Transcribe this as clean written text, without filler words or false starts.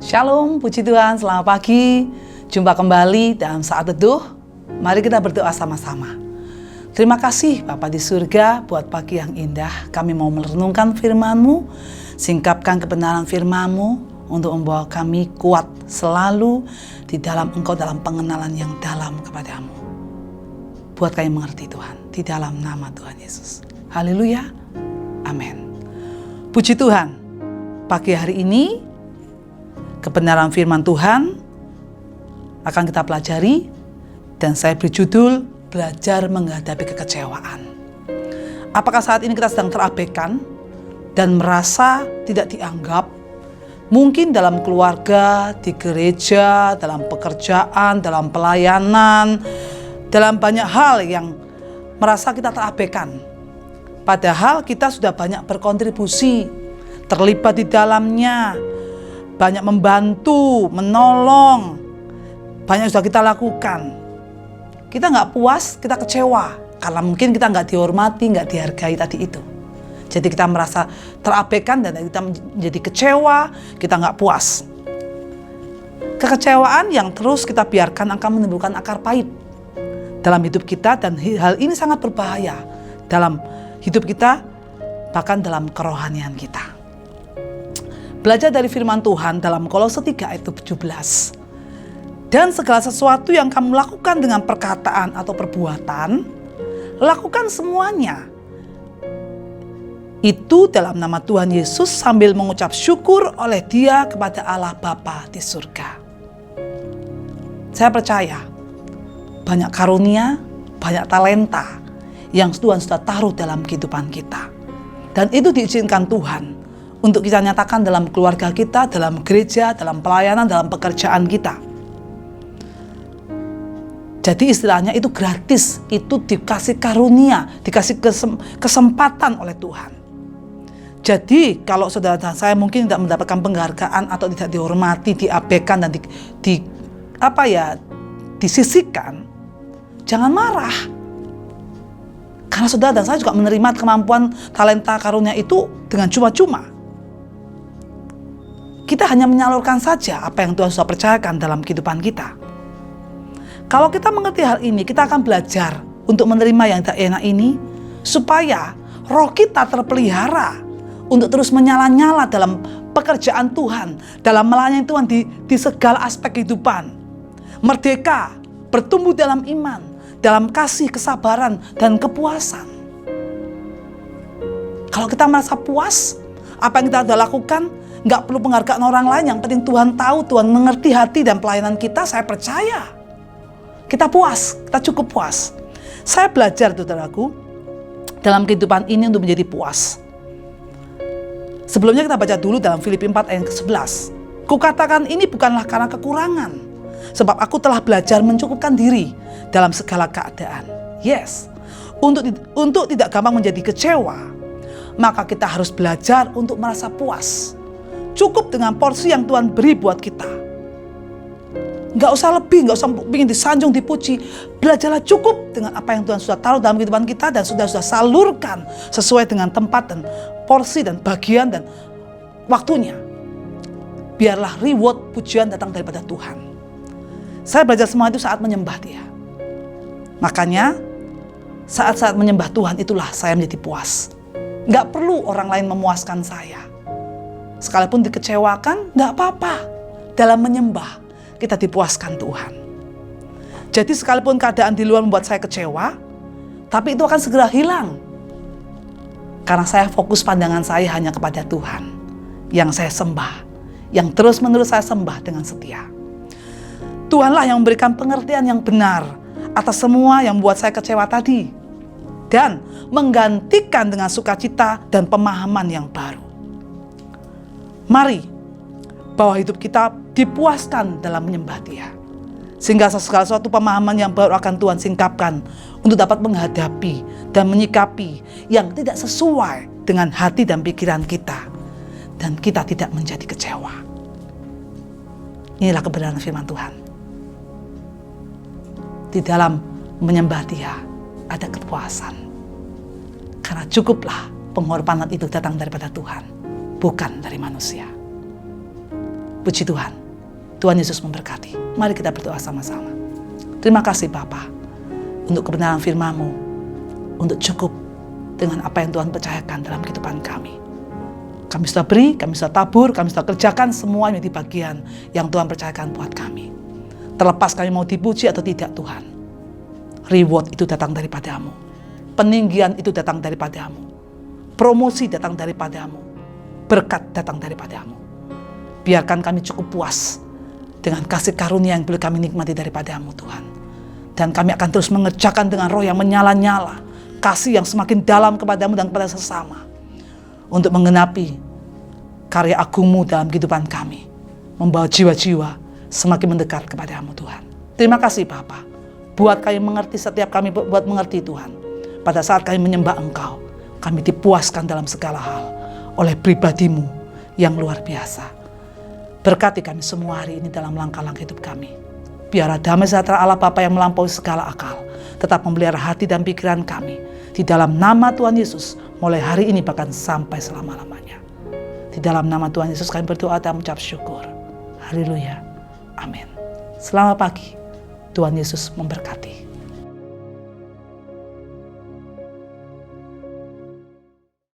Shalom, puji Tuhan, selamat pagi. Jumpa kembali dalam saat teduh. Mari kita berdoa sama-sama. Terima kasih Bapa di surga buat pagi yang indah. Kami mau merenungkan firman-Mu, singkapkan kebenaran firman-Mu untuk membawa kami kuat selalu di dalam Engkau, dalam pengenalan yang dalam kepadamu. Buat kami mengerti Tuhan, di dalam nama Tuhan Yesus. Haleluya, amin. Puji Tuhan, pagi hari ini kebenaran firman Tuhan akan kita pelajari dan saya beri judul belajar menghadapi kekecewaan. Apakah saat ini kita sedang terabaikan dan merasa tidak dianggap? Mungkin dalam keluarga, di gereja, dalam pekerjaan, dalam pelayanan, dalam banyak hal yang merasa kita terabaikan. Padahal kita sudah banyak berkontribusi, terlibat di dalamnya, banyak membantu, menolong, banyak sudah kita lakukan. Kita nggak puas, kita kecewa karena mungkin kita nggak dihormati, nggak dihargai tadi itu. Jadi kita merasa terabaikan dan kita menjadi kecewa, kita nggak puas. Kekecewaan yang terus kita biarkan akan menimbulkan akar pahit dalam hidup kita, dan hal ini sangat berbahaya dalam hidup kita, bahkan dalam kerohanian kita. Belajar dari firman Tuhan dalam Kolose 3 ayat 17. Dan segala sesuatu yang kamu lakukan dengan perkataan atau perbuatan, lakukan semuanya itu dalam nama Tuhan Yesus sambil mengucap syukur oleh Dia kepada Allah Bapa di surga. Saya percaya banyak karunia, banyak talenta yang Tuhan sudah taruh dalam kehidupan kita. Dan itu diizinkan Tuhan untuk kita nyatakan dalam keluarga kita, dalam gereja, dalam pelayanan, dalam pekerjaan kita. Jadi istilahnya itu gratis, itu dikasih karunia, dikasih kesempatan oleh Tuhan. Jadi kalau saudara dan saya mungkin tidak mendapatkan penghargaan atau tidak dihormati, diabaikan dan disisihkan, jangan marah. Karena saudara dan saya juga menerima kemampuan, talenta, karunia itu dengan cuma-cuma. Kita hanya menyalurkan saja apa yang Tuhan sudah percayakan dalam kehidupan kita. Kalau kita mengerti hal ini, kita akan belajar untuk menerima yang tak enak ini, supaya roh kita terpelihara untuk terus menyala-nyala dalam pekerjaan Tuhan, dalam melayani Tuhan di segala aspek kehidupan. Merdeka, bertumbuh dalam iman, dalam kasih, kesabaran, dan kepuasan. Kalau kita merasa puas, apa yang kita sudah lakukan, nggak perlu penghargaan orang lain, yang penting Tuhan tahu, Tuhan mengerti hati dan pelayanan kita, saya percaya kita puas, kita cukup puas. Saya belajar, saudaraku, dalam kehidupan ini untuk menjadi puas. Sebelumnya kita baca dulu dalam Filipi 4 ayat ke-11. Kukatakan ini bukanlah karena kekurangan, sebab aku telah belajar mencukupkan diri dalam segala keadaan. Yes, untuk tidak gampang menjadi kecewa, maka kita harus belajar untuk merasa puas. Cukup dengan porsi yang Tuhan beri buat kita. Gak usah lebih, gak usah ingin disanjung, dipuji. Belajarlah cukup dengan apa yang Tuhan sudah taruh dalam kehidupan kita dan sudah salurkan sesuai dengan tempat dan porsi dan bagian dan waktunya. Biarlah reward, pujian datang daripada Tuhan. Saya belajar semua itu saat menyembah Dia. Makanya saat-saat menyembah Tuhan itulah saya menjadi puas. Gak perlu orang lain memuaskan saya. Sekalipun dikecewakan, gak apa-apa. Dalam menyembah, kita dipuaskan Tuhan. Jadi sekalipun keadaan di luar membuat saya kecewa, tapi itu akan segera hilang. Karena saya fokus pandangan saya hanya kepada Tuhan, yang saya sembah, yang terus-menerus saya sembah dengan setia. Tuhanlah yang memberikan pengertian yang benar atas semua yang membuat saya kecewa tadi, dan menggantikan dengan sukacita dan pemahaman yang baru. Mari, bahwa hidup kita dipuaskan dalam menyembah Dia. Sehingga segala suatu pemahaman yang baru akan Tuhan singkapkan untuk dapat menghadapi dan menyikapi yang tidak sesuai dengan hati dan pikiran kita. Dan kita tidak menjadi kecewa. Inilah kebenaran firman Tuhan. Di dalam menyembah Dia ada kepuasan. Karena cukuplah pengorbanan itu datang daripada Tuhan, bukan dari manusia. Puji Tuhan. Tuhan Yesus memberkati. Mari kita berdoa sama-sama. Terima kasih Bapa untuk kebenaran firman-Mu, untuk cukup dengan apa yang Tuhan percayakan dalam kehidupan kami. Kami sudah beri, kami sudah tabur, kami sudah kerjakan semua yang di bagian yang Tuhan percayakan buat kami. Terlepas kami mau dipuji atau tidak Tuhan, reward itu datang daripadamu. Peninggian itu datang daripadamu. Promosi datang daripadamu. Berkat datang daripadamu. Biarkan kami cukup puas dengan kasih karunia yang boleh kami nikmati daripadamu Tuhan. Dan kami akan terus mengerjakan dengan roh yang menyala-nyala, kasih yang semakin dalam kepadamu dan kepada sesama, untuk menggenapi karya agungmu dalam kehidupan kami, membawa jiwa-jiwa semakin mendekat kepadamu Tuhan. Terima kasih Bapa, buat kami mengerti, setiap kami buat mengerti Tuhan. Pada saat kami menyembah Engkau, kami dipuaskan dalam segala hal oleh pribadimu yang luar biasa. Berkati kami semua hari ini dalam langkah-langkah hidup kami. Biarlah damai sejahtera Allah Bapa yang melampaui segala akal tetap memelihara hati dan pikiran kami. Di dalam nama Tuhan Yesus, mulai hari ini bahkan sampai selama-lamanya. Di dalam nama Tuhan Yesus kami berdoa dan mengucap syukur. Haleluya. Amin. Selamat pagi. Tuhan Yesus memberkati.